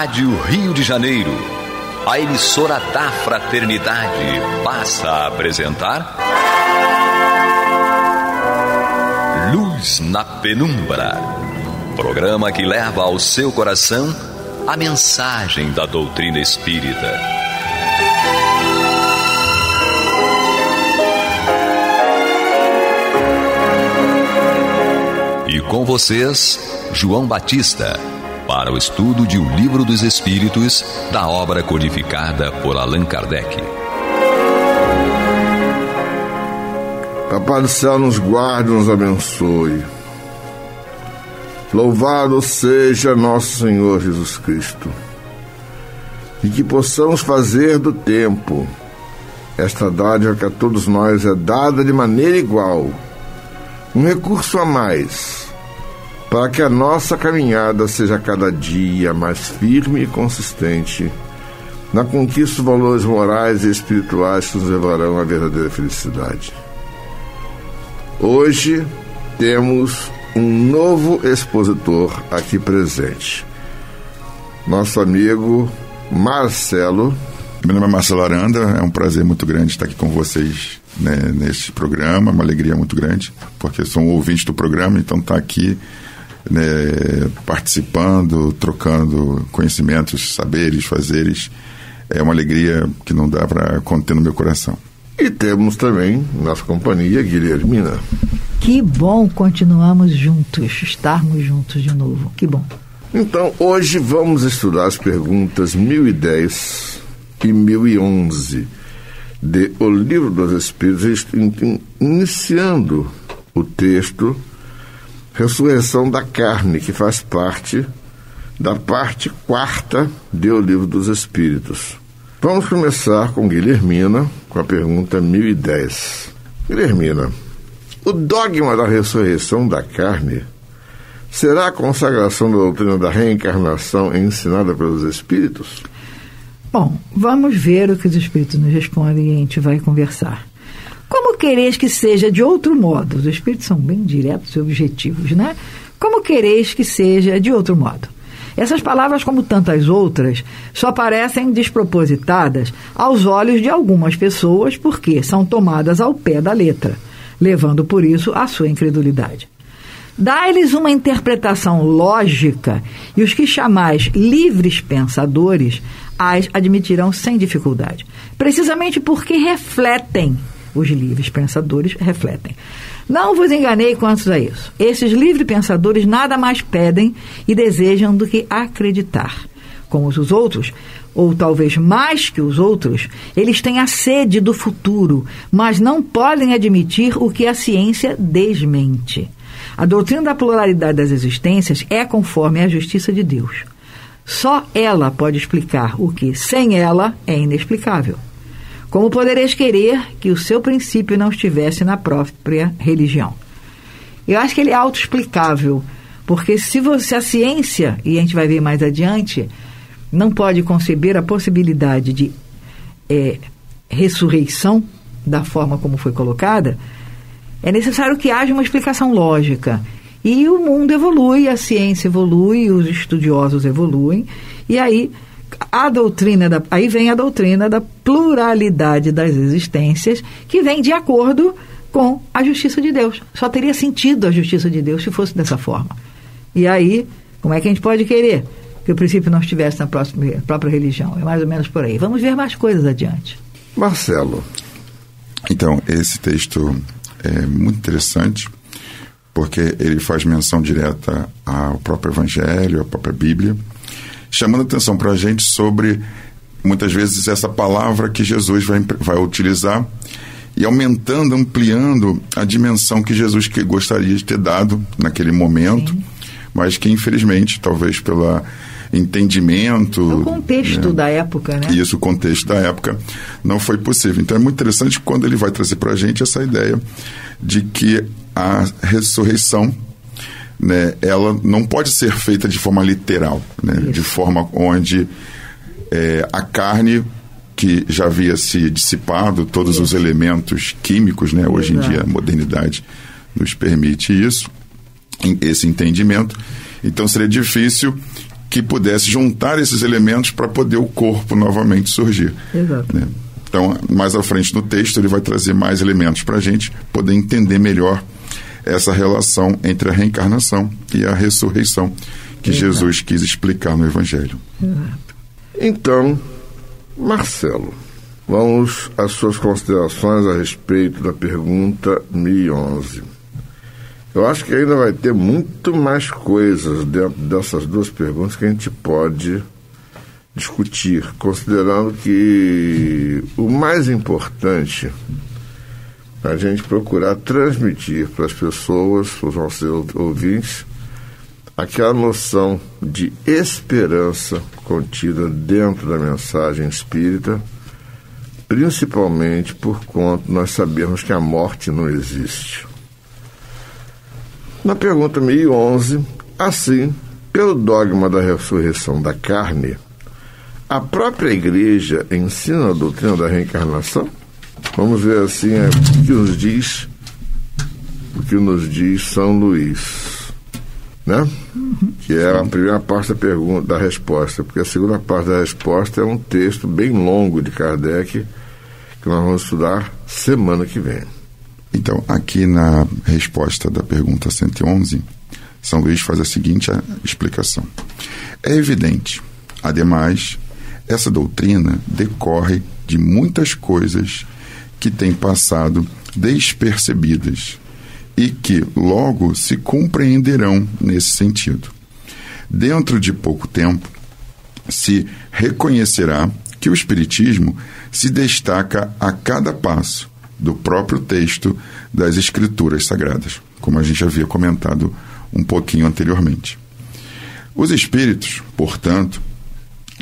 Rádio Rio de Janeiro, a emissora da Fraternidade, passa a apresentar Luz na Penumbra, programa que leva ao seu coração a mensagem da doutrina espírita. E com vocês, João Batista, para o estudo de O Livro dos Espíritos, da obra codificada por Allan Kardec. A paz do céu nos guarde e nos abençoe. Louvado seja nosso Senhor Jesus Cristo. E que possamos fazer do tempo esta dádiva que a todos nós é dada de maneira igual, um recurso a mais, para que a nossa caminhada seja cada dia mais firme e consistente na conquista dos valores morais e espirituais que nos levarão à verdadeira felicidade. Hoje temos um novo expositor aqui presente, nosso amigo Marcelo. Meu nome é Marcelo Aranda, é um prazer muito grande estar aqui com vocês, né, neste programa, uma alegria muito grande, porque sou um ouvinte do programa, então estar aqui, né, participando, trocando conhecimentos, saberes, fazeres, é uma alegria que não dá para conter no meu coração. E temos também nossa companhia, Guilhermina. Que bom continuamos juntos, estarmos juntos de novo, que bom. Então, hoje vamos estudar as perguntas 1010 e 1011 de O Livro dos Espíritos, iniciando o texto Ressurreição da Carne, que faz parte da parte 4ª de O Livro dos Espíritos. Vamos começar com Guilhermina, com a pergunta 1010. Guilhermina, o dogma da ressurreição da carne será a consagração da doutrina da reencarnação ensinada pelos Espíritos? Bom, vamos ver o que os Espíritos nos respondem e a gente vai conversar. Como quereis que seja de outro modo? Os Espíritos são bem diretos e objetivos, né? Como quereis que seja de outro modo? Essas palavras, como tantas outras, só parecem despropositadas aos olhos de algumas pessoas porque são tomadas ao pé da letra, levando por isso à sua incredulidade. Dá-lhes uma interpretação lógica e os que chamais livres pensadores as admitirão sem dificuldade, precisamente porque refletem. Os livres pensadores refletem. Não vos enganei quanto a isso. Esses livres pensadores nada mais pedem e desejam do que acreditar. Como os outros, ou talvez mais que os outros, eles têm a sede do futuro, mas não podem admitir o que a ciência desmente. A doutrina da pluralidade das existências é conforme a justiça de Deus. Só ela pode explicar o que, sem ela, é inexplicável. Como podereis querer que o seu princípio não estivesse na própria religião? Eu acho que ele é autoexplicável, porque se a ciência, e a gente vai ver mais adiante, não pode conceber a possibilidade de ressurreição da forma como foi colocada, é necessário que haja uma explicação lógica. E o mundo evolui, a ciência evolui, os estudiosos evoluem, e aí aí vem a doutrina da pluralidade das existências, que vem de acordo com a justiça de Deus. Só teria sentido a justiça de Deus se fosse dessa forma. E aí, como é que a gente pode querer que o princípio não estivesse na própria religião? É mais ou menos por aí. Vamos ver mais coisas adiante. Marcelo. Então, esse texto é muito interessante, porque ele faz menção direta ao próprio Evangelho, à própria Bíblia, chamando atenção para a gente sobre, muitas vezes, essa palavra que Jesus vai utilizar e aumentando, ampliando a dimensão que Jesus gostaria de ter dado naquele momento. Sim. Mas que, infelizmente, talvez pelo entendimento... O contexto, né, da época, né? Isso, o contexto da época não foi possível. Então é muito interessante quando ele vai trazer para a gente essa ideia de que a ressurreição, né, ela não pode ser feita de forma literal, né, de forma onde a carne, que já havia se dissipado, todos os elementos químicos, né, hoje em dia a modernidade nos permite isso, esse entendimento. Então seria difícil que pudesse juntar esses elementos para poder o corpo novamente surgir. Exato. Né? Então, mais à frente no texto, ele vai trazer mais elementos para a gente poder entender melhor essa relação entre a reencarnação e a ressurreição que Jesus quis explicar no Evangelho. Então, Marcelo, vamos às suas considerações a respeito da pergunta 1011. Eu acho que ainda vai ter muito mais coisas dentro dessas duas perguntas que a gente pode discutir, considerando que o mais importante é a gente procurar transmitir para as pessoas, para os nossos ouvintes, aquela noção de esperança contida dentro da mensagem espírita, principalmente por conta nós sabemos que a morte não existe. Na pergunta 1011, assim, pelo dogma da ressurreição da carne, a própria Igreja ensina a doutrina da reencarnação? Vamos ver assim o que nos diz São Luís, né? Que é a primeira parte da pergunta, da resposta, porque a segunda parte da resposta é um texto bem longo de Kardec que nós vamos estudar semana que vem. Então, aqui na resposta da pergunta 111, São Luís faz a seguinte explicação. É evidente, ademais, essa doutrina decorre de muitas coisas que têm passado despercebidas e que logo se compreenderão nesse sentido. Dentro de pouco tempo, se reconhecerá que o Espiritismo se destaca a cada passo do próprio texto das Escrituras Sagradas, como a gente havia comentado um pouquinho anteriormente. Os espíritos, portanto,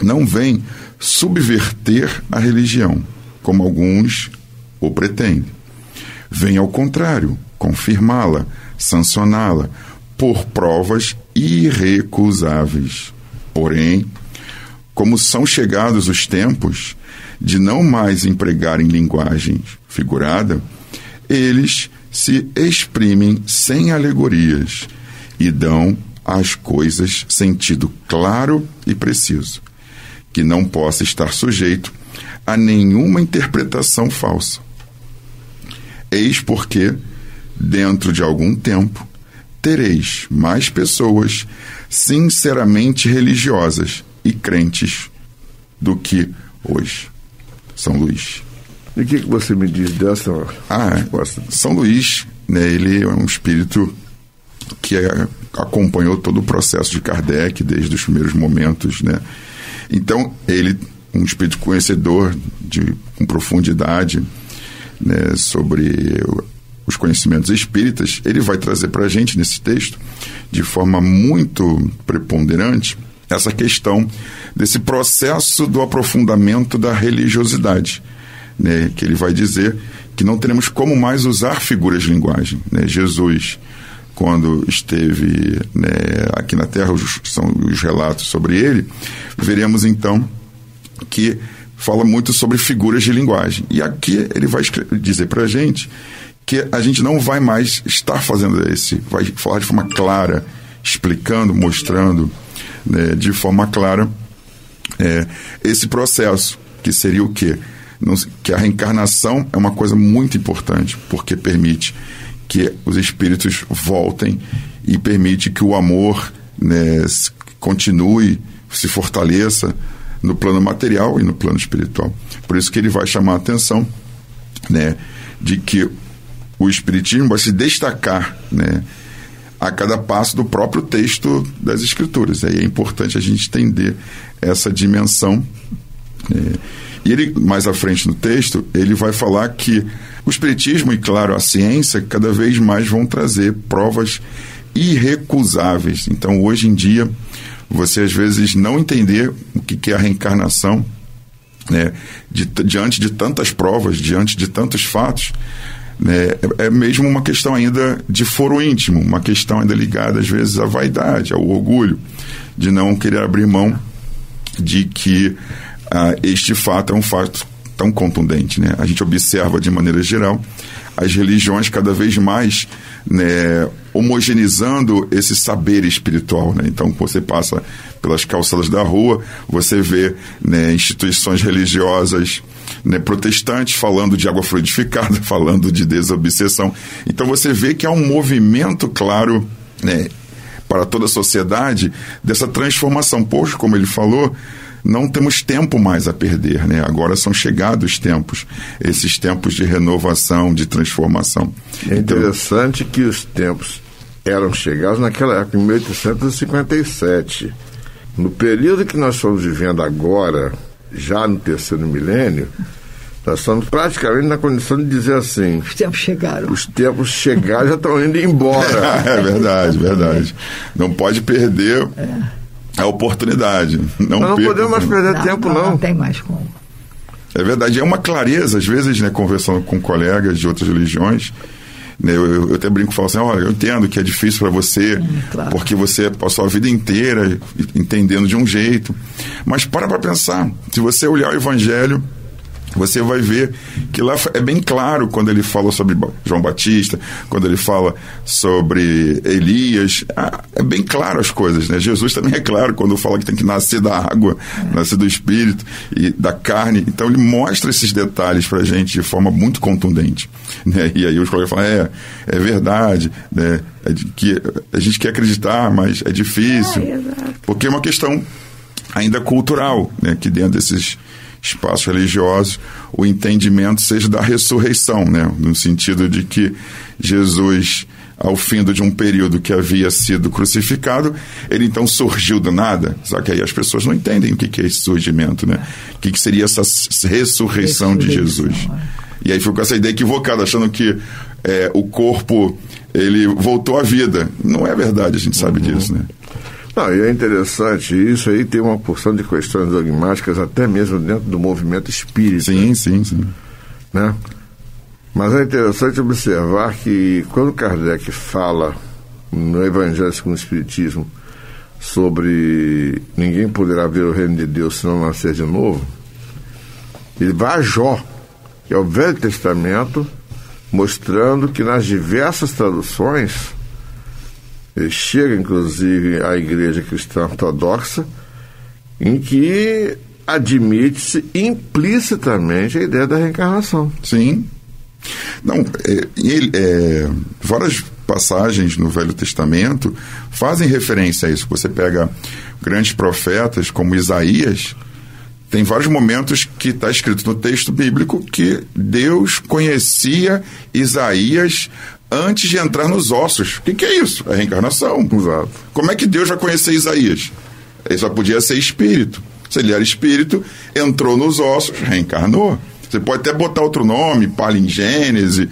não vêm subverter a religião, como alguns o pretendem. Vêm, ao contrário, confirmá-la, sancioná-la, por provas irrecusáveis. Porém, como são chegados os tempos de não mais empregarem linguagem figurada, eles se exprimem sem alegorias e dão às coisas sentido claro e preciso, que não possa estar sujeito a nenhuma interpretação falsa. Eis porque, dentro de algum tempo, tereis mais pessoas sinceramente religiosas e crentes do que hoje. São Luís. E o que você me diz dessa resposta? São Luís, né, ele é um espírito que acompanhou todo o processo de Kardec desde os primeiros momentos, né? Então, ele, um espírito conhecedor com profundidade, né, sobre os conhecimentos espíritas, ele vai trazer para a gente nesse texto, de forma muito preponderante, essa questão desse processo do aprofundamento da religiosidade, né, que ele vai dizer que não teremos como mais usar figuras de linguagem, né? Jesus, quando esteve, né, aqui na Terra, são os relatos sobre ele, veremos então que fala muito sobre figuras de linguagem. E aqui ele vai dizer para a gente que a gente não vai mais estar fazendo vai falar de forma clara, explicando, mostrando, né, de forma clara esse processo, que seria o quê? Que a reencarnação é uma coisa muito importante, porque permite que os espíritos voltem e permite que o amor, né, continue, se fortaleça no plano material e no plano espiritual. Por isso que ele vai chamar a atenção, né, de que o Espiritismo vai se destacar, né, a cada passo do próprio texto das Escrituras. Aí é importante a gente entender essa dimensão. E ele, mais à frente no texto, ele vai falar que o Espiritismo e, claro, a ciência, cada vez mais vão trazer provas irrecusáveis. Então, hoje em dia, você às vezes não entender o que é a reencarnação, né, diante de tantas provas, diante de tantos fatos, né, é mesmo uma questão ainda de foro íntimo, uma questão ainda ligada às vezes à vaidade, ao orgulho, de não querer abrir mão de que este fato é um fato tão contundente, né? A gente observa de maneira geral as religiões cada vez mais, né, homogeneizando esse saber espiritual, né? Então, você passa pelas calçadas da rua, você vê, né, instituições religiosas, né, protestantes falando de água fluidificada, falando de desobsessão. Então, você vê que há um movimento claro, né, para toda a sociedade dessa transformação. Pois, como ele falou, não temos tempo mais a perder, né? Agora são chegados tempos, esses tempos de renovação, de transformação. É interessante que os tempos eram chegados naquela época, em 1857. No período que nós estamos vivendo agora, já no terceiro milênio, nós estamos praticamente na condição de dizer assim... Os tempos chegaram. Os tempos chegaram, já estão indo embora. É verdade, verdade. Não pode perder... a oportunidade. Não podemos mais perder tempo, não. Não tem mais como. É verdade. É uma clareza, às vezes, né, conversando com colegas de outras religiões, né, eu até brinco e falo assim, olha, eu entendo que é difícil para você, claro, porque você passou a vida inteira entendendo de um jeito. Mas para pensar. Se você olhar o Evangelho, você vai ver que lá é bem claro quando ele fala sobre João Batista, quando ele fala sobre Elias, é bem claro as coisas, né? Jesus também é claro quando fala que tem que nascer da água, nascer do Espírito e da carne. Então ele mostra esses detalhes pra gente de forma muito contundente, né? E aí os colegas falam, é verdade, né? Que a gente quer acreditar, mas é difícil, porque é uma questão ainda cultural, né? Que dentro desses espaços religiosos, o entendimento seja da ressurreição, né? No sentido de que Jesus, ao fim de um período que havia sido crucificado, ele então surgiu do nada. Só que aí as pessoas não entendem o que é esse surgimento, né? O que seria essa ressurreição de Jesus. E aí ficou com essa ideia equivocada, achando que o corpo, ele voltou à vida. Não é verdade, a gente sabe disso, né? Não, e é interessante, isso aí tem uma porção de questões dogmáticas, até mesmo dentro do movimento espírita. Sim. Né? Mas é interessante observar que quando Kardec fala no Evangelho segundo o Espiritismo sobre ninguém poderá ver o reino de Deus se não nascer de novo, ele vai a Jó, que é o Velho Testamento, mostrando que nas diversas traduções, ele chega inclusive à Igreja Cristã Ortodoxa, em que admite-se implicitamente a ideia da reencarnação. Sim. Não, várias passagens no Velho Testamento fazem referência a isso. Você pega grandes profetas como Isaías, tem vários momentos que está escrito no texto bíblico que Deus conhecia Isaías antes de entrar nos ossos. O que é isso? A reencarnação. Exato. Como é que Deus vai conhecer Isaías? Ele só podia ser espírito. Se ele era espírito, entrou nos ossos, reencarnou. Você pode até botar outro nome, palingênese,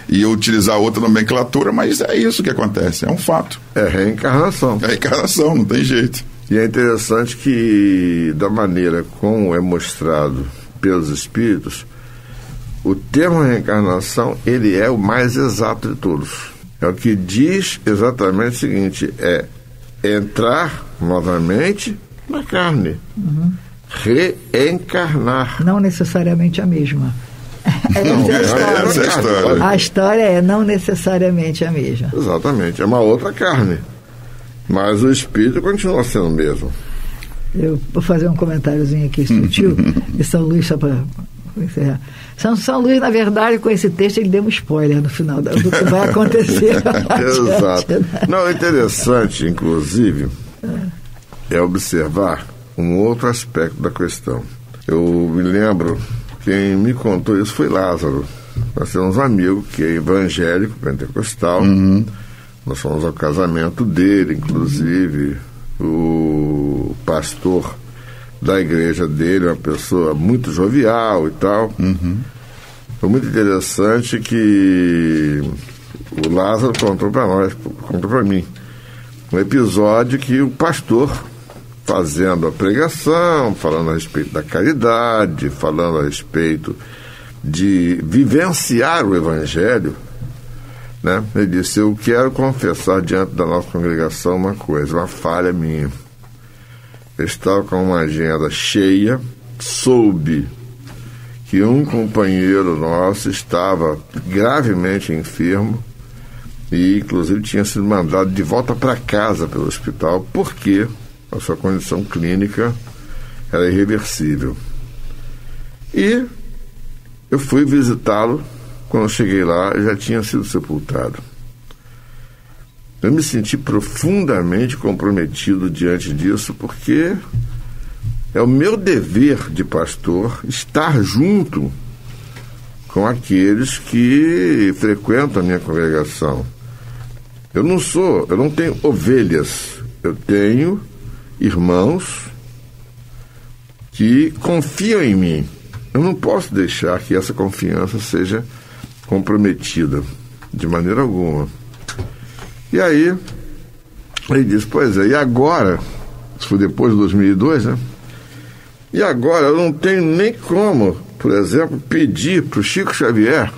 e utilizar outra nomenclatura, mas é isso que acontece, é um fato. É reencarnação. É reencarnação, não tem jeito. E é interessante que, da maneira como é mostrado pelos espíritos, o termo reencarnação, ele é o mais exato de todos. É o que diz exatamente o seguinte, é entrar novamente na carne. Reencarnar. Não necessariamente a mesma. Essa é a história. A história é não necessariamente a mesma. Exatamente, é uma outra carne. Mas o espírito continua sendo o mesmo. Eu vou fazer um comentáriozinho aqui sutil de São Luís, só para encerrar. São Luís, na verdade, com esse texto, ele deu um spoiler no final do que vai acontecer. Exato. Não, interessante, inclusive, é observar um outro aspecto da questão. Eu me lembro, quem me contou isso foi Lázaro. Nós temos um amigo que é evangélico, pentecostal. Nós fomos ao casamento dele, inclusive. O pastor da igreja dele, uma pessoa muito jovial e tal. Foi muito interessante que o Lázaro contou para mim um episódio que o pastor, fazendo a pregação, falando a respeito da caridade, falando a respeito de vivenciar o evangelho, né? Ele disse, eu quero confessar diante da nossa congregação uma coisa, uma falha minha. Eu estava com uma agenda cheia, soube que um companheiro nosso estava gravemente enfermo e, inclusive, tinha sido mandado de volta para casa pelo hospital porque a sua condição clínica era irreversível. E eu fui visitá-lo. Quando eu cheguei lá, já tinha sido sepultado. Eu me senti profundamente comprometido diante disso, porque é o meu dever de pastor estar junto com aqueles que frequentam a minha congregação. Eu não tenho ovelhas, eu tenho irmãos que confiam em mim. Eu não posso deixar que essa confiança seja comprometida de maneira alguma. E aí ele disse, pois é, e agora, isso foi depois de 2002, né? E agora eu não tenho nem como, por exemplo, pedir para o Chico Xavier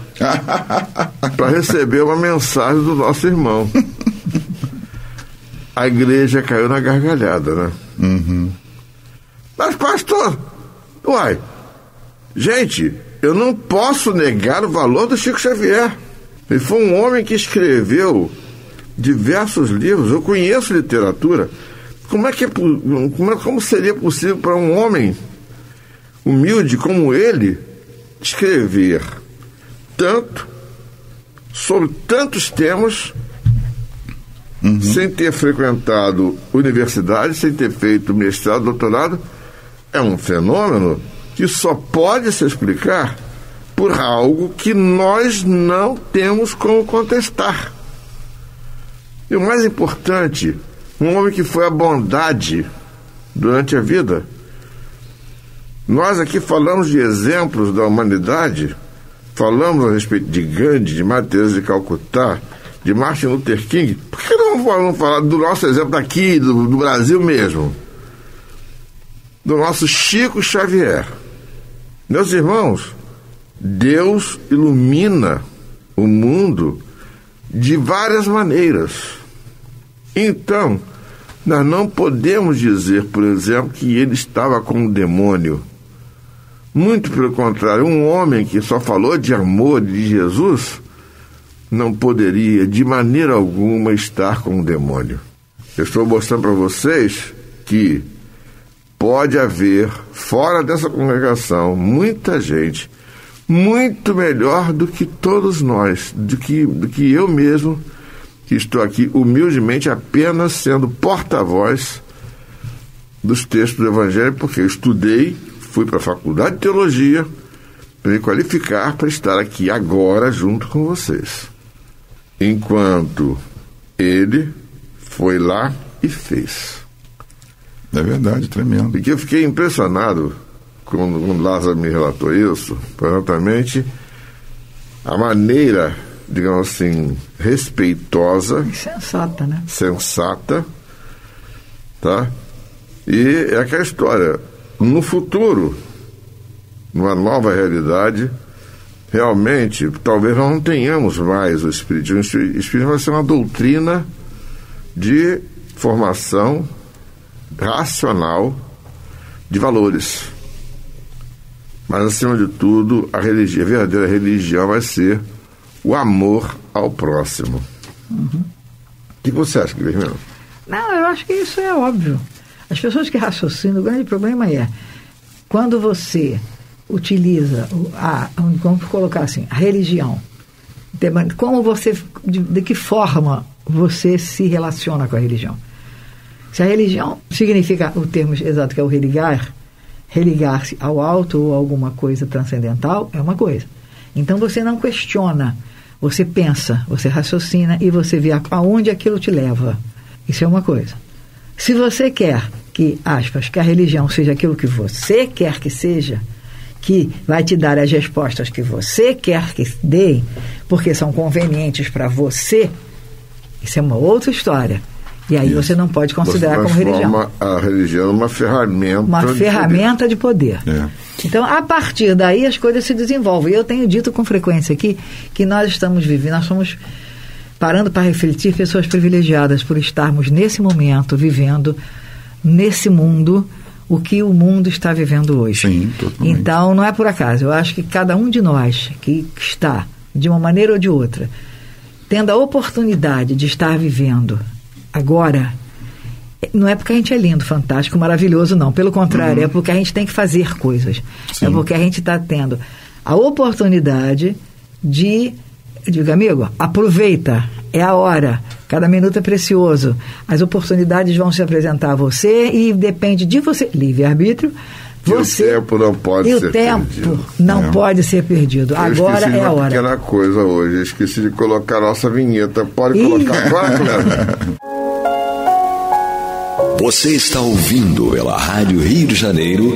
para receber uma mensagem do nosso irmão. A igreja caiu na gargalhada, né? Uhum. Mas, pastor, gente, eu não posso negar o valor do Chico Xavier. Ele foi um homem que escreveu diversos livros. Eu conheço literatura. Como seria possível para um homem humilde como ele escrever tanto sobre tantos temas, sem ter frequentado universidade, sem ter feito mestrado, doutorado? É um fenômeno que só pode se explicar por algo que nós não temos como contestar. E o mais importante, um homem que foi a bondade durante a vida. Nós aqui falamos de exemplos da humanidade, falamos a respeito de Gandhi, de Madre Teresa de Calcutá, de Martin Luther King. Por que não vamos falar do nosso exemplo daqui, do Brasil mesmo? Do nosso Chico Xavier. Meus irmãos, Deus ilumina o mundo de várias maneiras. Então, nós não podemos dizer, por exemplo, que ele estava com o demônio. Muito pelo contrário, um homem que só falou de amor de Jesus não poderia, de maneira alguma, estar com o demônio. Eu estou mostrando para vocês que pode haver, fora dessa congregação, muita gente muito melhor do que todos nós, do que eu mesmo, que estou aqui humildemente apenas sendo porta-voz dos textos do Evangelho, porque eu estudei, fui para a faculdade de teologia para me qualificar para estar aqui agora junto com vocês. Enquanto ele foi lá e fez. É verdade, tremendo. Porque eu fiquei impressionado quando Lázaro me relatou isso, exatamente a maneira, digamos assim, respeitosa, sensata, né? Sensata, tá? E é aquela história, no futuro, numa nova realidade, realmente, talvez nós não tenhamos mais o Espiritismo. O Espiritismo vai ser uma doutrina de formação racional de valores. Mas, acima de tudo, a verdadeira religião vai ser o amor ao próximo. O que você acha, Guilherme? Não, eu acho que isso é óbvio. As pessoas que raciocinam, o grande problema é quando você utiliza vamos colocar assim, a religião, como você, de que forma você se relaciona com a religião. Se a religião significa o termo exato que é o religar-se ao alto ou alguma coisa transcendental, é uma coisa. Então você não questiona, você pensa, você raciocina e você vê aonde aquilo te leva. Isso é uma coisa. Se você quer que, aspas, que a religião seja aquilo que você quer que seja, que vai te dar as respostas que você quer que dê, porque são convenientes para você, isso é uma outra história. E aí você não pode considerar como religião. A religião é uma ferramenta. Uma ferramenta de poder. É. Então, a partir daí, as coisas se desenvolvem. Eu tenho dito com frequência aqui que nós estamos vivendo, nós somos, parando para refletir, pessoas privilegiadas por estarmos nesse momento, vivendo nesse mundo o que o mundo está vivendo hoje. Sim, totalmente. Então, não é por acaso. Eu acho que cada um de nós que está, de uma maneira ou de outra, tendo a oportunidade de estar vivendo agora, não é porque a gente é lindo, fantástico, maravilhoso, não. Pelo contrário, é porque a gente tem que fazer coisas. Sim. É porque a gente está tendo a oportunidade de... Digo, amigo, aproveita, é a hora, cada minuto é precioso, as oportunidades vão se apresentar a você e depende de você, livre-arbítrio, você... E o tempo não pode ser perdido. E o tempo não pode ser perdido, agora é a hora. Eu esqueci de uma pequena coisa hoje, eu esqueci de colocar a nossa vinheta, pode colocar agora, Cleber? Você está ouvindo pela Rádio Rio de Janeiro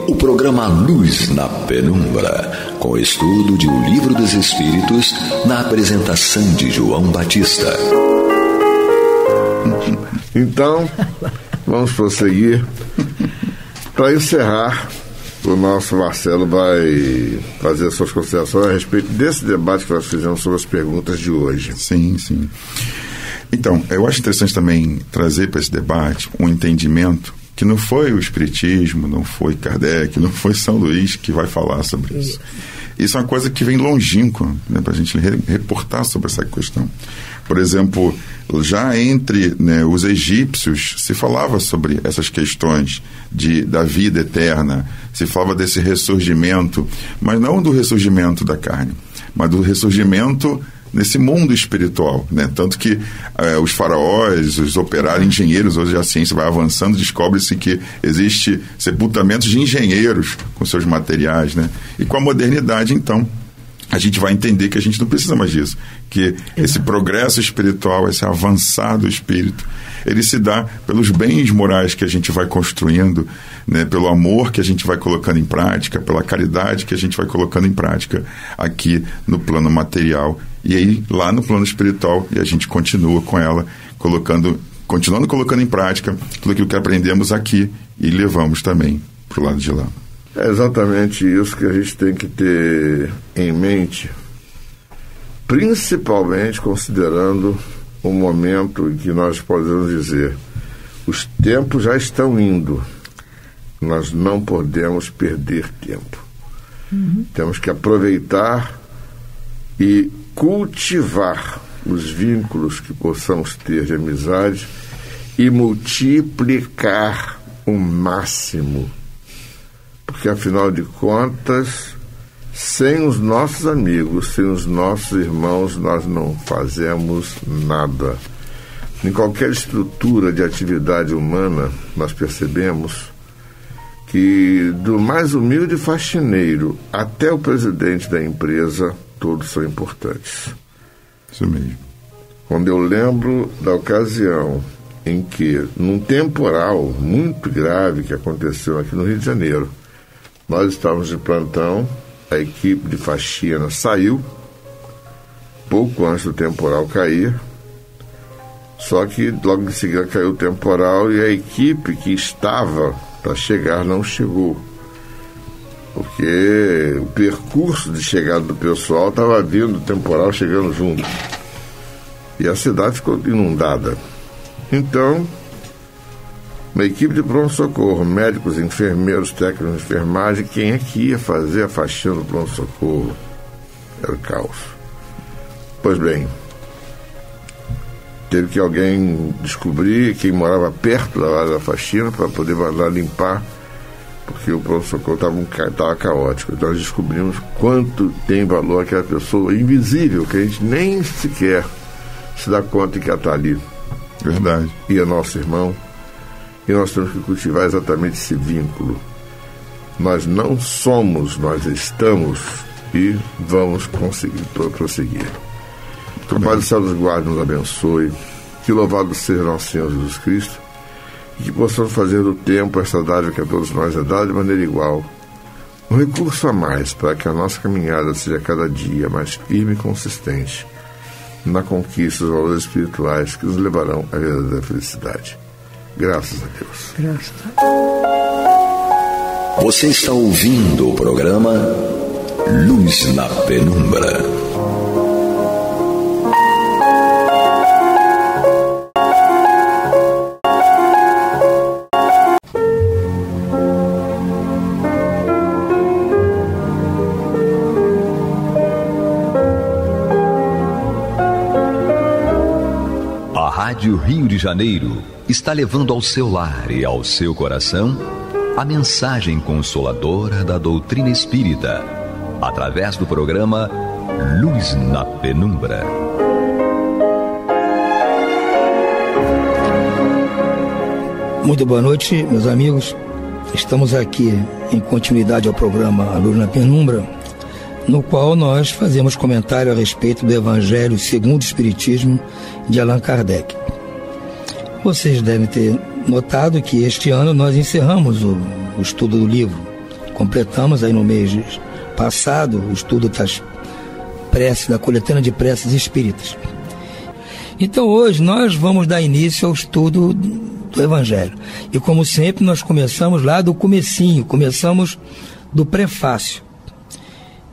o programa Luz na Penumbra, com o estudo de O Livro dos Espíritos, na apresentação de João Batista. Então, vamos prosseguir. Para encerrar, o nosso Marcelo vai fazer suas considerações a respeito desse debate que nós fizemos sobre as perguntas de hoje. Sim, sim. Então, eu acho interessante também trazer para esse debate um entendimento que não foi o Espiritismo, não foi Kardec, não foi São Luís que vai falar sobre isso. Isso é uma coisa que vem longínqua, né, para a gente reportar sobre essa questão. Por exemplo, já entre, né, os egípcios se falava sobre essas questões da vida eterna, se falava desse ressurgimento, mas não do ressurgimento da carne, mas do ressurgimento nesse mundo espiritual, né? Tanto que os faraós, os operários, engenheiros, hoje a ciência vai avançando, descobre-se que existe sepultamentos de engenheiros com seus materiais, né? E com a modernidade, então, a gente vai entender que a gente não precisa mais disso, que esse progresso espiritual, esse avançar do espírito, ele se dá pelos bens morais que a gente vai construindo, né, pelo amor que a gente vai colocando em prática, pela caridade que a gente vai colocando em prática aqui no plano material. E aí, lá no plano espiritual, e a gente continua com ela, continuando colocando em prática tudo aquilo que aprendemos aqui e levamos também para o lado de lá. É exatamente isso que a gente tem que ter em mente, principalmente considerando o momento em que nós podemos dizer: os tempos já estão indo, nós não podemos perder tempo. Temos que aproveitar e cultivar os vínculos que possamos ter de amizade e multiplicar o máximo. Porque, afinal de contas, sem os nossos amigos, sem os nossos irmãos, nós não fazemos nada. Em qualquer estrutura de atividade humana, nós percebemos que, do mais humilde faxineiro até o presidente da empresa, todos são importantes. Isso mesmo. Quando eu lembro da ocasião em que, num temporal muito grave que aconteceu aqui no Rio de Janeiro, nós estávamos de plantão, a equipe de faxina saiu pouco antes do temporal cair, só que logo em seguida caiu o temporal e a equipe que estava para chegar não chegou, porque o percurso de chegada do pessoal estava vindo, o temporal chegando junto, e a cidade ficou inundada. Então, uma equipe de pronto-socorro, médicos, enfermeiros, técnicos de enfermagem, quem é que ia fazer a faxina do pronto-socorro? Era o caos. Pois bem, teve que alguém descobrir quem morava perto da área da faxina para poder mandar limpar, porque o pronto-socorro estava caótico. Então nós descobrimos quanto tem valor aquela pessoa invisível, que a gente nem sequer se dá conta que ela está ali. Verdade. E é nosso irmão. E nós temos que cultivar exatamente esse vínculo. Nós não somos, nós estamos e vamos conseguir prosseguir. Que o Pai do Céu nos guarde, nos abençoe. Que louvado seja nosso Senhor Jesus Cristo. E que possamos fazer do tempo essa dádiva que a todos nós é dada de maneira igual. Um recurso a mais para que a nossa caminhada seja cada dia mais firme e consistente na conquista dos valores espirituais que nos levarão à verdadeira felicidade. Graças a Deus. Graças a Deus. Você está ouvindo o programa Luz na Penumbra. Rádio Rio de Janeiro está levando ao seu lar e ao seu coração a mensagem consoladora da doutrina espírita, através do programa Luz na Penumbra. Muito boa noite, meus amigos. Estamos aqui em continuidade ao programa Luz na Penumbra, no qual nós fazemos comentário a respeito do Evangelho segundo o Espiritismo de Allan Kardec. Vocês devem ter notado que este ano nós encerramos o estudo do livro. Completamos aí no mês passado o estudo das preces, da coletânea de preces espíritas. Então hoje nós vamos dar início ao estudo do Evangelho. E como sempre nós começamos lá do comecinho, começamos do prefácio.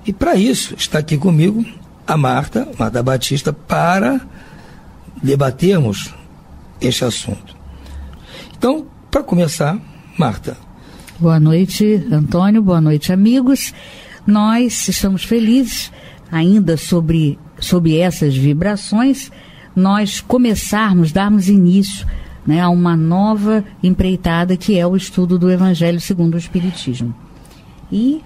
E para isso está aqui comigo a Marta Batista, para debatermos este assunto. Então, para começar, Marta. Boa noite, Antônio, boa noite, amigos. Nós estamos felizes, ainda sobre essas vibrações, nós darmos início, né, a uma nova empreitada que é o estudo do Evangelho segundo o Espiritismo. E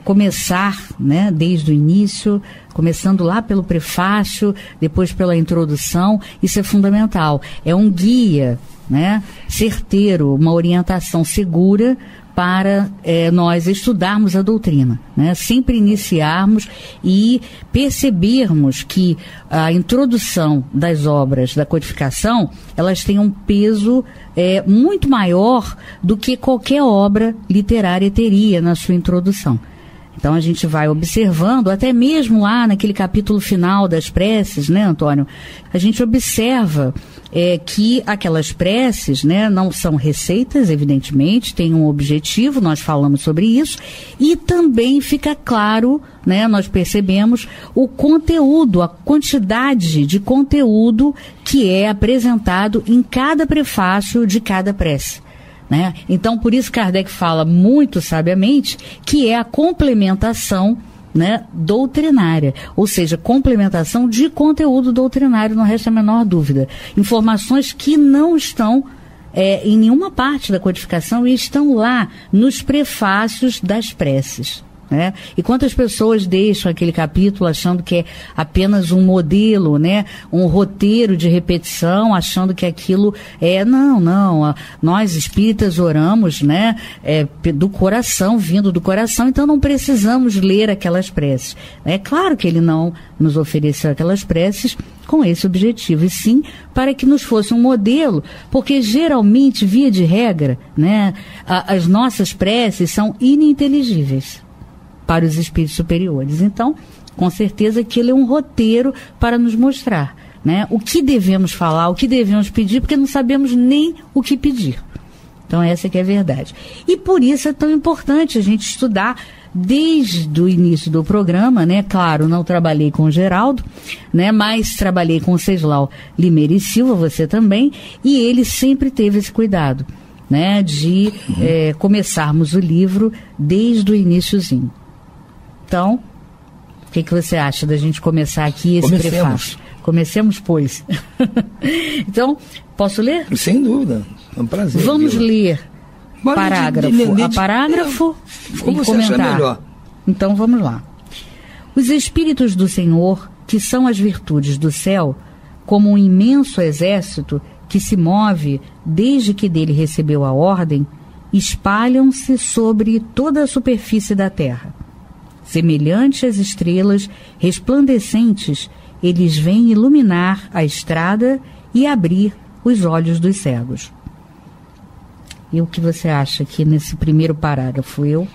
começar, né, desde o início, começando lá pelo prefácio, depois pela introdução, isso é fundamental. É um guia, né, certeiro, uma orientação segura para nós estudarmos a doutrina, né? Sempre iniciarmos e percebermos que a introdução das obras da codificação, elas têm um peso muito maior do que qualquer obra literária teria na sua introdução. Então a gente vai observando, até mesmo lá naquele capítulo final das preces, né, Antônio? A gente observa que aquelas preces, né, não são receitas, evidentemente, têm um objetivo, nós falamos sobre isso, e também fica claro, né, nós percebemos o conteúdo, a quantidade de conteúdo que é apresentado em cada prefácio de cada prece. Né? Então, por isso Kardec fala muito sabiamente que é a complementação, né, doutrinária, ou seja, complementação de conteúdo doutrinário, não resta a menor dúvida. Informações que não estão em nenhuma parte da codificação e estão lá nos prefácios das preces. Né? E quantas pessoas deixam aquele capítulo achando que é apenas um modelo, né? Um roteiro de repetição, achando que aquilo não, nós espíritas oramos, né? Do coração, vindo do coração, então não precisamos ler aquelas preces. É claro que ele não nos ofereceu aquelas preces com esse objetivo, e sim para que nos fosse um modelo, porque geralmente, via de regra, né, as nossas preces são ininteligíveis para os espíritos superiores. Então, com certeza que ele é um roteiro para nos mostrar, né, o que devemos falar, o que devemos pedir, porque não sabemos nem o que pedir. Então, essa que é a verdade. E por isso é tão importante a gente estudar desde o início do programa, né? Claro, não trabalhei com o Geraldo, né? Mas trabalhei com o Ceslau Limeira e Silva, você também, e ele sempre teve esse cuidado, né, de começarmos o livro desde o iniciozinho. Então, o que você acha da gente começar aqui esse prefácio? Comecemos, pois. Então, posso ler? Sem dúvida, é um prazer. Vamos ler parágrafo a parágrafo como e você achar comentar. melhor. Então, vamos lá. Os Espíritos do Senhor, que são as virtudes do céu, como um imenso exército que se move desde que dele recebeu a ordem, espalham-se sobre toda a superfície da terra. Semelhantes às estrelas resplandecentes, eles vêm iluminar a estrada e abrir os olhos dos cegos. E o que você acha aqui nesse primeiro parágrafo? Eu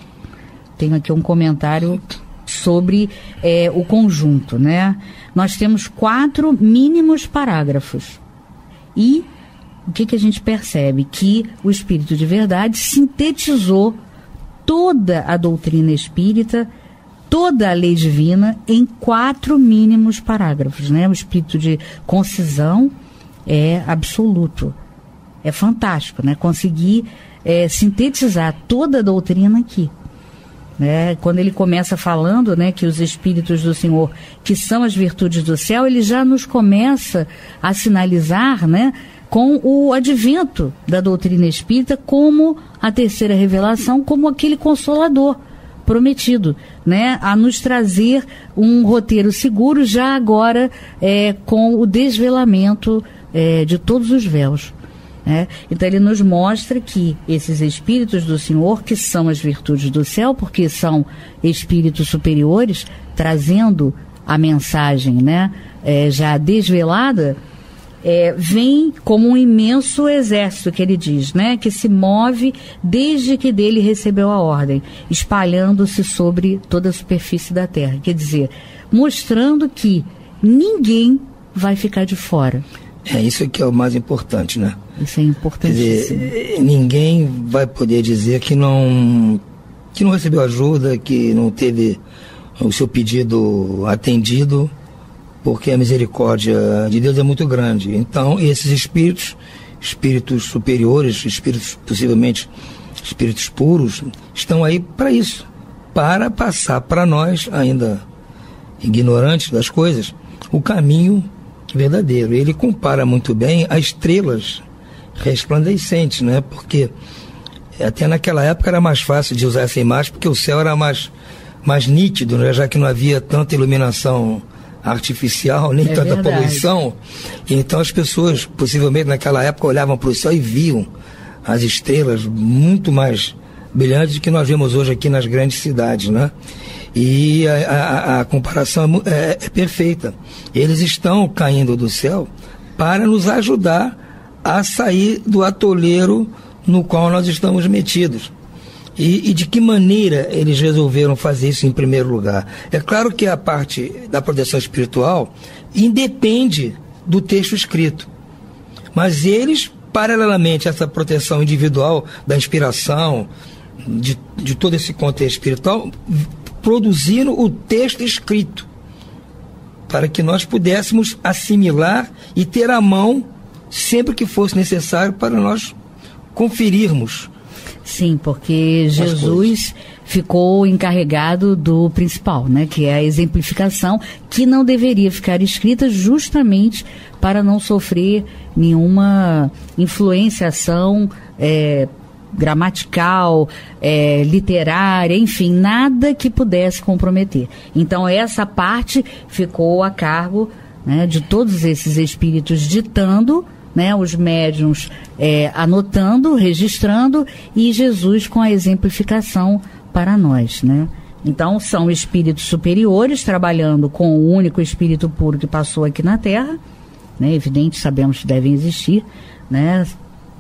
tenho aqui um comentário sobre o conjunto, né? Nós temos 4 mínimos parágrafos. E o que a gente percebe? Que o Espírito de Verdade sintetizou toda a doutrina espírita, toda a lei divina em 4 mínimos parágrafos, né? O espírito de concisão é absoluto. É fantástico, né? Conseguir sintetizar toda a doutrina aqui. né? Quando ele começa falando, né, que os Espíritos do Senhor, que são as virtudes do céu, ele já nos começa a sinalizar, né, com o advento da doutrina espírita como a terceira revelação, como aquele consolador prometido, né, a nos trazer um roteiro seguro já agora com o desvelamento de todos os véus. Então ele nos mostra que esses Espíritos do Senhor, que são as virtudes do céu, porque são espíritos superiores, trazendo a mensagem, né, já desvelada, vem como um imenso exército, que ele diz, né, que se move desde que dele recebeu a ordem, espalhando-se sobre toda a superfície da terra. Quer dizer, mostrando que ninguém vai ficar de fora. Isso que é o mais importante, né? Isso é importantíssimo. Quer dizer, ninguém vai poder dizer que não recebeu ajuda, que não teve o seu pedido atendido, porque a misericórdia de Deus é muito grande. Então, esses espíritos superiores, espíritos, possivelmente espíritos puros, estão aí para isso, para passar para nós, ainda ignorantes das coisas, o caminho verdadeiro. Ele compara muito bem as estrelas resplandecentes, né? Porque até naquela época era mais fácil de usar essa imagem, porque o céu era mais nítido, né? Já que não havia tanta iluminação artificial, nem tanta poluição. Então as pessoas, possivelmente naquela época, olhavam para o céu e viam as estrelas muito mais brilhantes do que nós vemos hoje aqui nas grandes cidades, né? E a comparação é perfeita. Eles estão caindo do céu para nos ajudar a sair do atoleiro no qual nós estamos metidos. E de que maneira eles resolveram fazer isso em primeiro lugar? É claro que a parte da proteção espiritual independe do texto escrito, mas eles, paralelamente a essa proteção individual da inspiração, de todo esse contexto espiritual, produziram o texto escrito para que nós pudéssemos assimilar e ter à mão sempre que fosse necessário para nós conferirmos. Sim, porque Jesus ficou encarregado do principal, né, que é a exemplificação, que não deveria ficar escrita justamente para não sofrer nenhuma influenciação gramatical, literária, enfim, nada que pudesse comprometer. Então essa parte ficou a cargo, né, de todos esses espíritos ditando, né, os médiuns anotando, registrando, e Jesus com a exemplificação para nós, né? Então são espíritos superiores trabalhando com o único espírito puro que passou aqui na Terra, né? Evidente, sabemos que devem existir, né,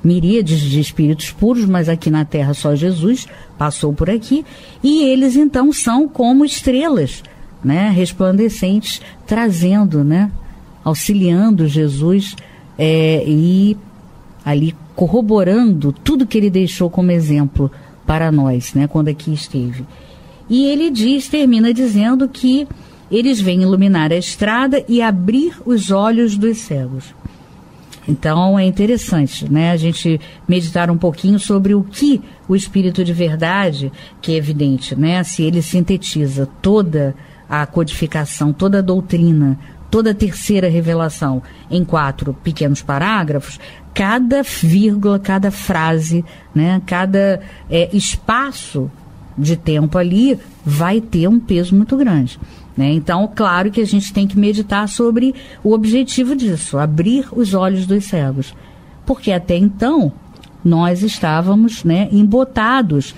miríades de espíritos puros, mas aqui na Terra só Jesus passou por aqui, e eles então são como estrelas, né, resplandecentes, trazendo, né, auxiliando Jesus e ali corroborando tudo que ele deixou como exemplo para nós, né, quando aqui esteve. E ele termina dizendo que eles vêm iluminar a estrada e abrir os olhos dos cegos. Então é interessante, né, a gente meditar um pouquinho sobre o que o Espírito de Verdade, que é evidente, né, se ele sintetiza toda a codificação, toda a doutrina, toda a terceira revelação em 4 pequenos parágrafos, cada vírgula, cada frase, né, cada espaço de tempo ali vai ter um peso muito grande, né? Então, claro que a gente tem que meditar sobre o objetivo disso, abrir os olhos dos cegos, porque até então nós estávamos, né, embotados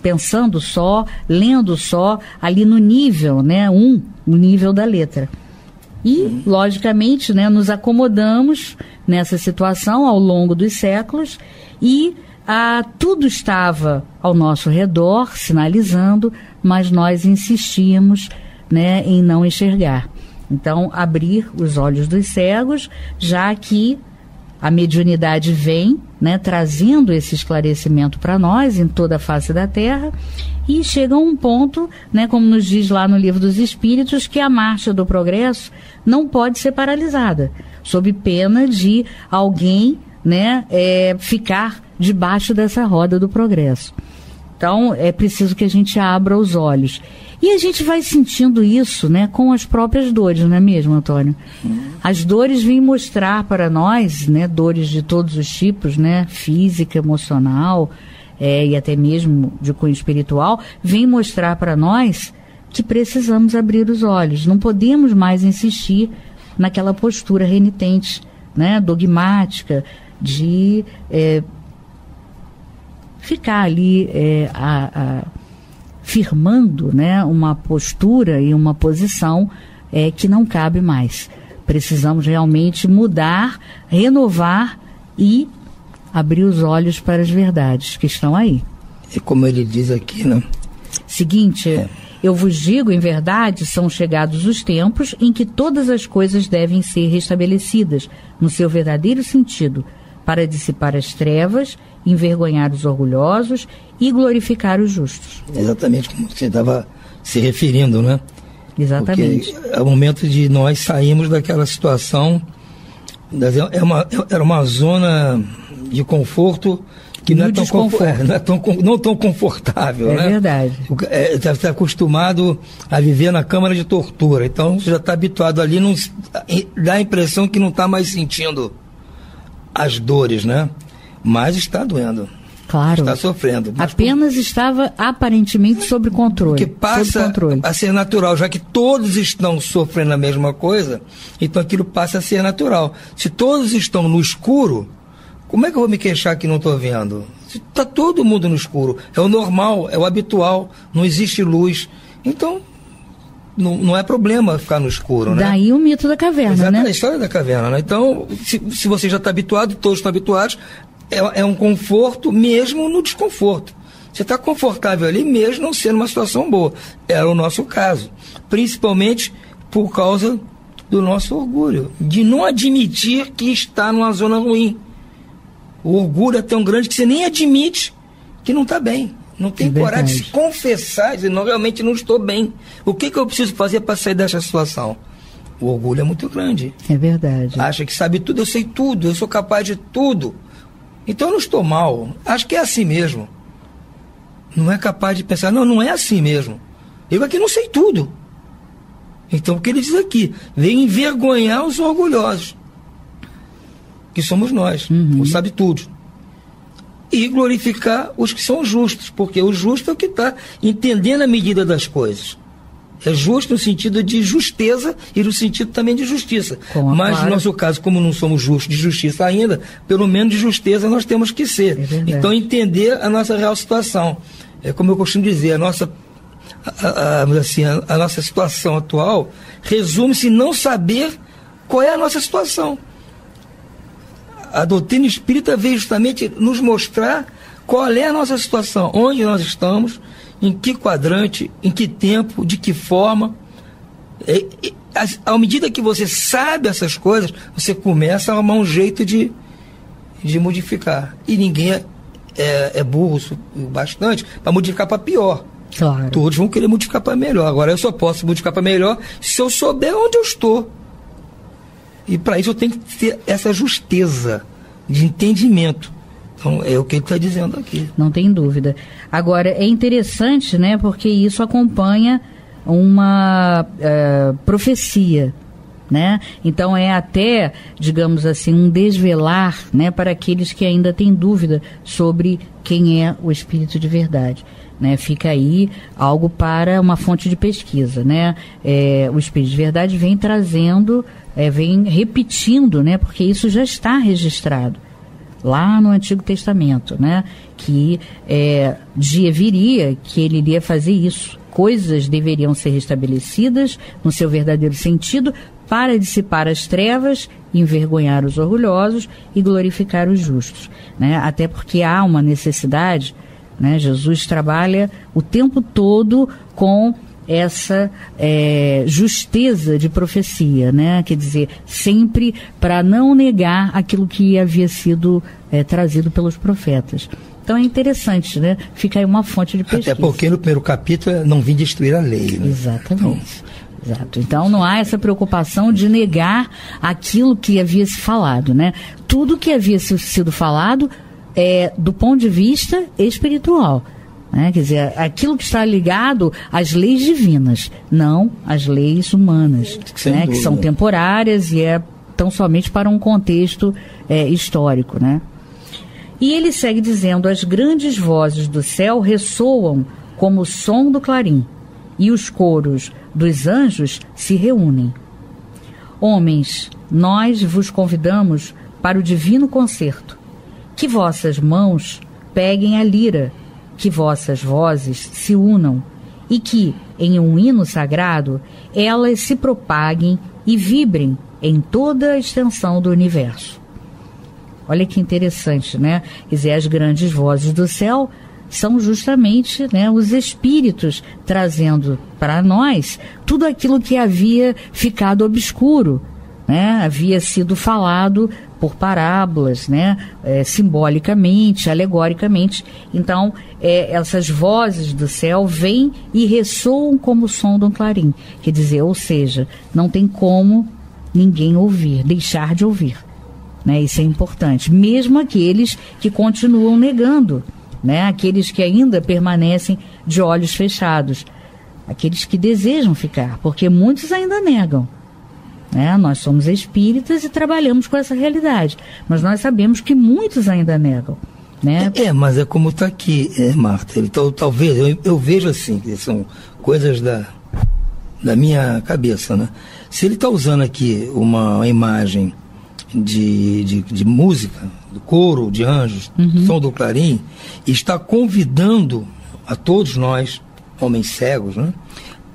pensando só, lendo só, ali no nível, né, o nível da letra. E, logicamente, né, nos acomodamos nessa situação ao longo dos séculos e tudo estava ao nosso redor, sinalizando, mas nós insistíamos, né, em não enxergar. Então, abrir os olhos dos cegos, já que a mediunidade vem, né, trazendo esse esclarecimento para nós em toda a face da Terra, e chega a um ponto, né, como nos diz lá no Livro dos Espíritos, que a marcha do progresso não pode ser paralisada, sob pena de alguém, né, ficar debaixo dessa roda do progresso. Então, é preciso que a gente abra os olhos. E a gente vai sentindo isso, né, com as próprias dores, não é mesmo, Antônio? As dores vêm mostrar para nós, né, dores de todos os tipos, né, física, emocional, e até mesmo de cunho espiritual, vêm mostrar para nós que precisamos abrir os olhos. Não podemos mais insistir naquela postura renitente, né, dogmática, de ficar ali firmando, né, uma postura e uma posição que não cabe mais. Precisamos realmente mudar, renovar e abrir os olhos para as verdades que estão aí. E como ele diz aqui, né? Seguinte, eu vos digo, em verdade, são chegados os tempos em que todas as coisas devem ser restabelecidas no seu verdadeiro sentido, para dissipar as trevas, envergonhar os orgulhosos e glorificar os justos. Exatamente como você estava se referindo, né? Exatamente. Porque é o momento de nós sairmos daquela situação, era uma zona de conforto que não é tão confortável, né? É verdade. Você está acostumado a viver na câmara de tortura, então você já está habituado ali, dá a impressão que não está mais sentindo as dores, né? Mas está doendo. Claro. Está sofrendo. Apenas estava aparentemente sob controle. Que passa a ser natural, já que todos estão sofrendo a mesma coisa, então aquilo passa a ser natural. Se todos estão no escuro, como é que eu vou me queixar que não estou vendo? Está todo mundo no escuro. É o normal, é o habitual, não existe luz. Então, não é problema ficar no escuro, né? Daí o mito da caverna, exatamente, né? A história da caverna, né? Então, se você já está habituado, todos estão habituados, é um conforto mesmo no desconforto. Você está confortável ali mesmo não sendo uma situação boa. Era o nosso caso. Principalmente por causa do nosso orgulho. De não admitir que está numa zona ruim. O orgulho é tão grande que você nem admite que não está bem. Não tem coragem de se confessar e dizer, não, realmente não estou bem. O que eu preciso fazer para sair dessa situação? O orgulho é muito grande. É verdade. Acha que sabe tudo, eu sei tudo, eu sou capaz de tudo. Então eu não estou mal. Acho que é assim mesmo. Não é capaz de pensar, não é assim mesmo. Eu aqui não sei tudo. Então o que ele diz aqui? Vem envergonhar os orgulhosos. Que somos nós, os sabe tudo. E glorificar os que são justos, porque o justo é o que está entendendo a medida das coisas. É justo no sentido de justeza e no sentido também de justiça. Mas no nosso caso, como não somos justos de justiça ainda, pelo menos de justeza nós temos que ser. Então entender a nossa real situação. É como eu costumo dizer, a nossa situação atual resume-se em não saber qual é a nossa situação. A doutrina espírita veio justamente nos mostrar qual é a nossa situação, onde nós estamos, em que quadrante, em que tempo, de que forma. À medida que você sabe essas coisas, você começa a arrumar um jeito de modificar. E ninguém é burro bastante para modificar para pior. Claro. Todos vão querer modificar para melhor. Agora, eu só posso modificar para melhor se eu souber onde eu estou. E para isso eu tenho que ter essa justeza de entendimento. Então é o que ele está dizendo aqui. Não tem dúvida. Agora, é interessante, né, porque isso acompanha uma profecia, né? Então é até, digamos assim, um desvelar, né, para aqueles que ainda têm dúvida sobre quem é o Espírito de verdade. Né, fica aí algo para uma fonte de pesquisa, né? O Espírito de Verdade vem trazendo, vem repetindo, né? Porque isso já está registrado lá no Antigo Testamento, né? Que dia viria que ele iria fazer isso. Coisas deveriam ser restabelecidas no seu verdadeiro sentido para dissipar as trevas, envergonhar os orgulhosos e glorificar os justos, né? Até porque há uma necessidade, né? Jesus trabalha o tempo todo com essa justeza de profecia, né? Quer dizer, sempre para não negar aquilo que havia sido trazido pelos profetas. Então é interessante, né? Fica aí uma fonte de pesquisa. Até porque no primeiro capítulo não vim destruir a lei, né? Exatamente. Exato. Então não há essa preocupação de negar aquilo que havia se falado, né? Tudo que havia sido falado do ponto de vista espiritual, né? Quer dizer, aquilo que está ligado às leis divinas, não às leis humanas, né? Que são temporárias e tão somente para um contexto histórico, né? E ele segue dizendo: as grandes vozes do céu ressoam como o som do clarim, e os coros dos anjos se reúnem. Homens, nós vos convidamos para o divino concerto. Que vossas mãos peguem a lira, que vossas vozes se unam, e que, em um hino sagrado, elas se propaguem e vibrem em toda a extensão do universo. Olha que interessante, né? Quer dizer, as grandes vozes do céu são justamente, né, os espíritos trazendo para nós tudo aquilo que havia ficado obscuro, né? Havia sido falado por parábolas, né? Simbolicamente, alegoricamente. Então, essas vozes do céu vêm e ressoam como o som de um clarim. Quer dizer, ou seja, não tem como ninguém ouvir, deixar de ouvir, né? Isso é importante. Mesmo aqueles que continuam negando, né? Aqueles que ainda permanecem de olhos fechados, aqueles que desejam ficar, porque muitos ainda negam, né? Nós somos espíritas e trabalhamos com essa realidade, mas nós sabemos que muitos ainda negam, né? Mas é como está aqui, Marta. Então, talvez, eu vejo assim, que são coisas da minha cabeça, né? Se ele está usando aqui uma imagem de música, do coro de anjos, som do clarim, e está convidando a todos nós, homens cegos, né,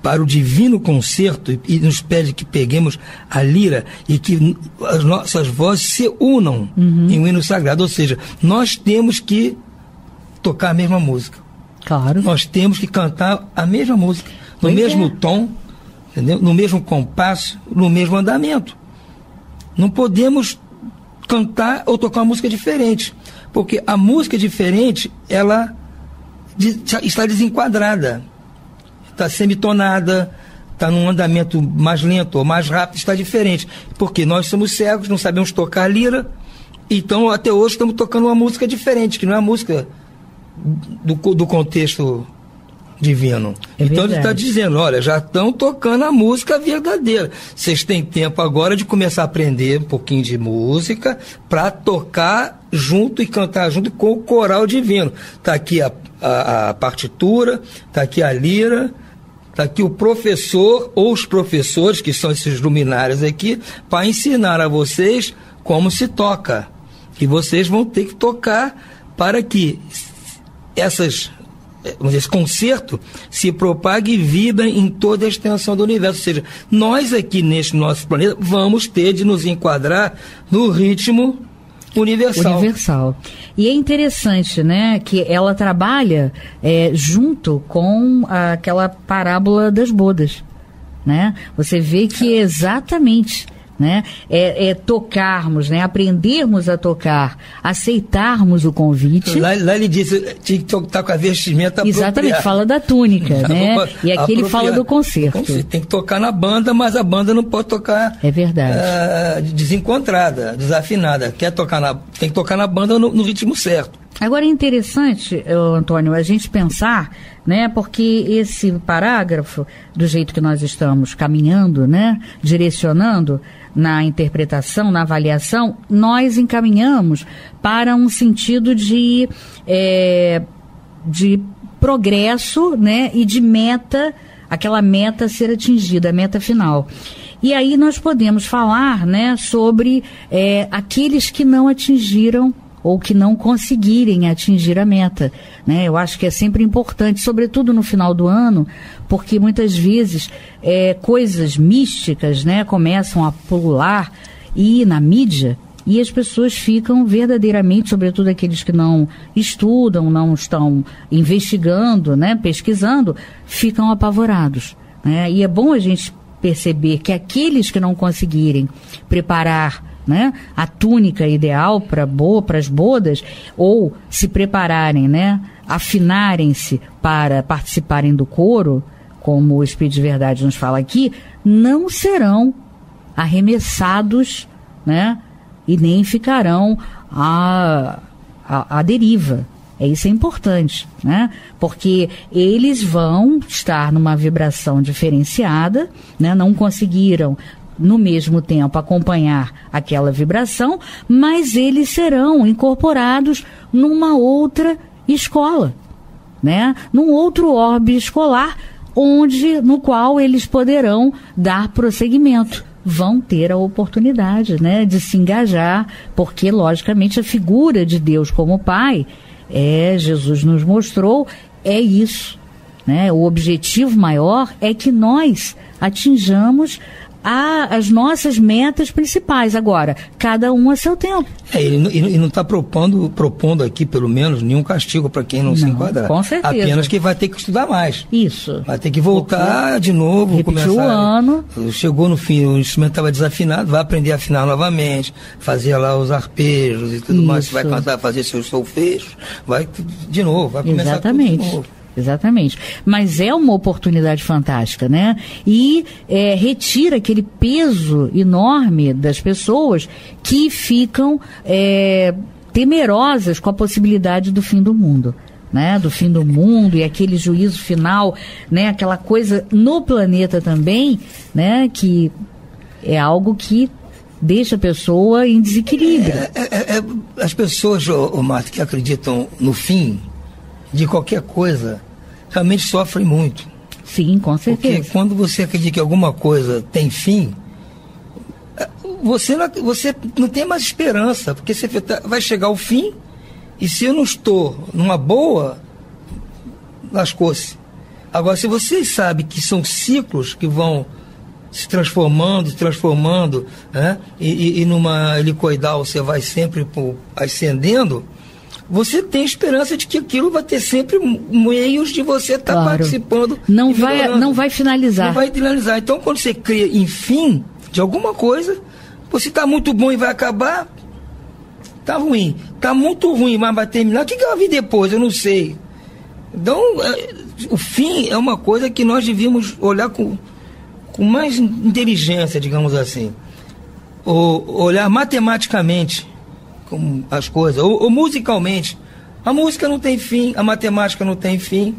para o divino concerto, e nos pede que peguemos a lira e que as nossas vozes se unam em um hino sagrado. Ou seja, nós temos que tocar a mesma música. Claro. Nós temos que cantar a mesma música, no mesmo tom, entendeu? No mesmo compasso, no mesmo andamento. Não podemos cantar ou tocar uma música diferente, porque a música diferente, ela está desenquadrada, está semitonada, está num andamento mais lento ou mais rápido, está diferente, porque nós somos cegos, não sabemos tocar a lira, então até hoje estamos tocando uma música diferente, que não é a música do contexto divino. Então ele está dizendo, olha, já estão tocando a música verdadeira. Vocês têm tempo agora de começar a aprender um pouquinho de música para tocar junto e cantar junto com o coral divino. Está aqui a partitura, está aqui a lira, está aqui o professor ou os professores, que são esses luminares aqui, para ensinar a vocês como se toca. E vocês vão ter que tocar para que esse concerto se propague e vibre em toda a extensão do universo. Ou seja, nós aqui neste nosso planeta vamos ter de nos enquadrar no ritmo universal. E é interessante, né, que ela trabalha junto com aquela parábola das bodas, né? Você vê que exatamente, né, tocarmos, né, aprendermos a tocar, aceitarmos o convite. Lá ele disse tinha que estar com a vestimenta exatamente, apropriada. Fala da túnica, né? E aqui ele fala do concerto. Tem que tocar na banda, mas a banda não pode tocar desencontrada, desafinada. Tem que tocar na banda no ritmo certo. Agora é interessante, Antônio, a gente pensar, né, porque esse parágrafo, do jeito que nós estamos caminhando, né, direcionando na interpretação, na avaliação, nós encaminhamos para um sentido de progresso, né, e de meta, aquela meta a ser atingida, a meta final. E aí nós podemos falar, né, sobre aqueles que não atingiram ou que não conseguirem atingir a meta, né? Eu acho que é sempre importante, sobretudo no final do ano, porque muitas vezes coisas místicas, né, começam a pular e na mídia, e as pessoas ficam verdadeiramente, sobretudo aqueles que não estudam, não estão investigando, né, pesquisando, ficam apavorados, né? E é bom a gente perceber que aqueles que não conseguirem preparar, né, a túnica ideal para as bodas, ou se prepararem, né, afinarem-se para participarem do coro, como o Espírito de Verdade nos fala aqui, não serão arremessados, né, e nem ficarão à deriva. Isso é importante, né? Porque eles vão estar numa vibração diferenciada, né? Não conseguiram no mesmo tempo acompanhar aquela vibração, mas eles serão incorporados numa outra escola, né? Num outro orbe escolar, no qual eles poderão dar prosseguimento. Vão ter a oportunidade, né, de se engajar, porque, logicamente, a figura de Deus como Pai, Jesus nos mostrou, é isso, né? O objetivo maior é que nós atinjamos as nossas metas principais. Agora, cada um a seu tempo. Ele não está propondo aqui, pelo menos, nenhum castigo para quem não se enquadrar. Com certeza. Apenas que vai ter que estudar mais. Isso. Vai ter que voltar de novo. Repetir o ano. Chegou no fim, o instrumento estava desafinado, vai aprender a afinar novamente, fazer lá os arpejos e tudo mais. Você vai cantar, fazer seus solfejos, vai de novo, vai começar tudo de novo. Exatamente. Mas é uma oportunidade fantástica, né? E retira aquele peso enorme das pessoas que ficam temerosas com a possibilidade do fim do mundo, né? Do fim do mundo e aquele juízo final, né? Aquela coisa no planeta também, né? Que é algo que deixa a pessoa em desequilíbrio. As pessoas, Marta, que acreditam no fim de qualquer coisa, realmente sofrem muito. Sim, com certeza. Porque quando você acredita que alguma coisa tem fim, você não tem mais esperança, porque você vai chegar ao fim, e se eu não estou numa boa, lascou-se. Agora, se vocês sabem que são ciclos que vão se transformando, né? E numa helicoidal você vai sempre ascendendo, você tem esperança de que aquilo vai ter sempre meios de você estar participando. Não vai finalizar. Não vai finalizar. Então, quando você crê em fim de alguma coisa, você está muito bom e vai acabar, está ruim. Está muito ruim, mas vai terminar. O que vai vir depois? Eu não sei. Então, o fim é uma coisa que nós devíamos olhar com mais inteligência, digamos assim. Ou olhar matematicamente as coisas, ou musicalmente. A música não tem fim, a matemática não tem fim.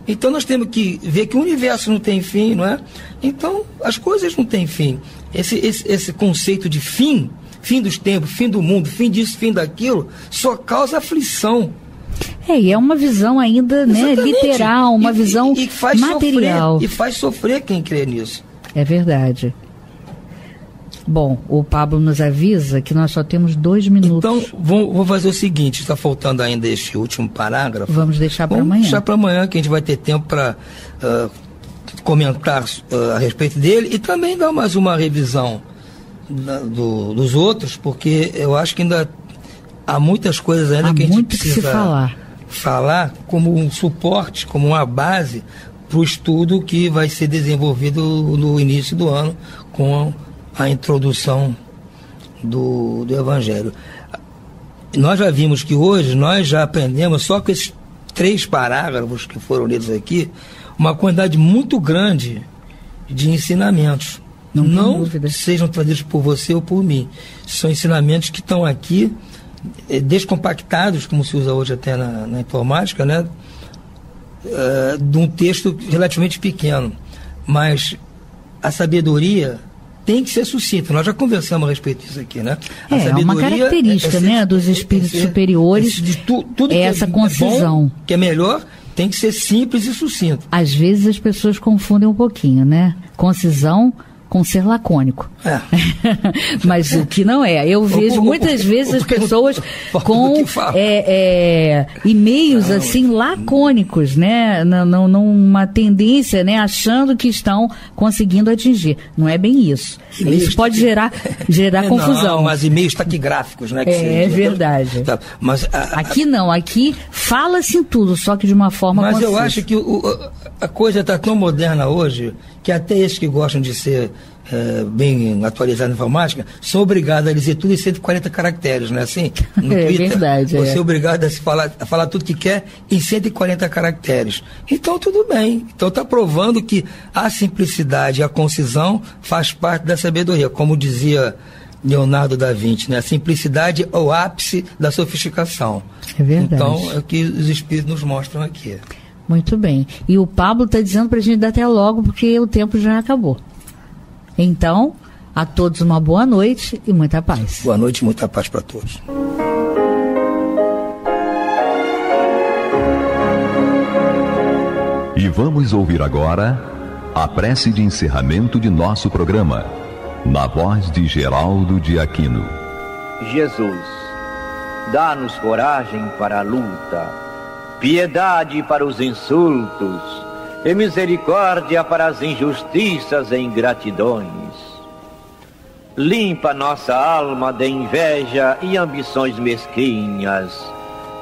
Então nós temos que ver que o universo não tem fim, não é? Então as coisas não têm fim. Esse conceito de fim dos tempos, fim do mundo, fim disso, fim daquilo, só causa aflição. E é uma visão ainda, né, literal, uma visão e faz material. E faz sofrer quem crê nisso. É verdade. Bom, o Pablo nos avisa que nós só temos 2 minutos. Então, vou fazer o seguinte, está faltando ainda este último parágrafo. Vamos deixar para amanhã. Vamos deixar para amanhã, que a gente vai ter tempo para comentar a respeito dele e também dar mais uma revisão dos outros, porque eu acho que ainda há muitas coisas ainda que a gente precisa falar como um suporte, como uma base para o estudo que vai ser desenvolvido no início do ano com a introdução do Evangelho. Nós já vimos que hoje nós já aprendemos, só com esses 3 parágrafos que foram lidos aqui, uma quantidade muito grande de ensinamentos. Não sejam trazidos por você ou por mim. São ensinamentos que estão aqui descompactados, como se usa hoje até na informática, né? De um texto relativamente pequeno. Mas a sabedoria tem que ser sucinta. Nós já conversamos a respeito disso aqui, né? É uma característica, né, dos espíritos superiores, tudo essa concisão. Bom, que é melhor, tem que ser simples e sucinto. Às vezes as pessoas confundem um pouquinho, né? Concisão com ser lacônico. Mas o que não é. Eu vejo muitas vezes as pessoas com e-mails assim lacônicos, né? Numa tendência, né? Achando que estão conseguindo atingir. Não é bem isso. Isso pode gerar confusão. Não, mas e-mails taquigráficos, né? É verdade. Tá. Mas aqui não. Aqui fala-se em tudo, só que de uma forma concisa. Mas eu acho que a coisa está tão moderna hoje que até esses que gostam de ser bem atualizados na informática são obrigados a dizer tudo em 140 caracteres, não é assim? No Twitter, verdade. Você é obrigado a falar tudo que quer em 140 caracteres. Então, tudo bem. Então, está provando que a simplicidade e a concisão faz parte da sabedoria. Como dizia Leonardo da Vinci, né? A simplicidade é o ápice da sofisticação. É verdade. Então, é o que os espíritos nos mostram aqui. Muito bem. E o Pablo está dizendo para a gente dar até logo, porque o tempo já acabou. Então, a todos uma boa noite e muita paz. Boa noite e muita paz para todos. E vamos ouvir agora a prece de encerramento de nosso programa, na voz de Geraldo de Aquino. Jesus, dá-nos coragem para a luta, piedade para os insultos e misericórdia para as injustiças e ingratidões. Limpa nossa alma de inveja e ambições mesquinhas,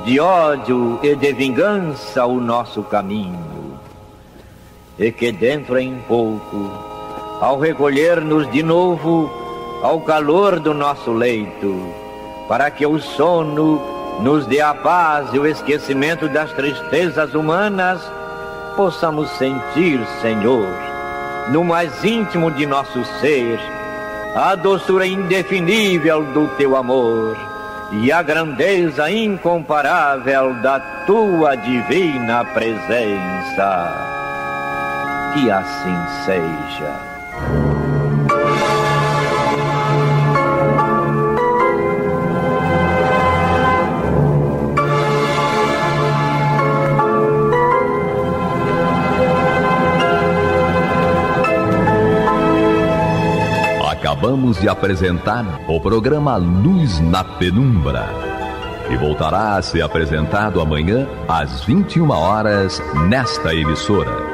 de ódio e de vingança o nosso caminho. E que dentro em pouco, ao recolher-nos de novo ao calor do nosso leito, para que o sono nos dê a paz e o esquecimento das tristezas humanas, possamos sentir, Senhor, no mais íntimo de nosso ser, a doçura indefinível do Teu amor e a grandeza incomparável da Tua divina presença. Que assim seja. Acabamos de apresentar o programa Luz na Penumbra, que voltará a ser apresentado amanhã às 21 horas nesta emissora.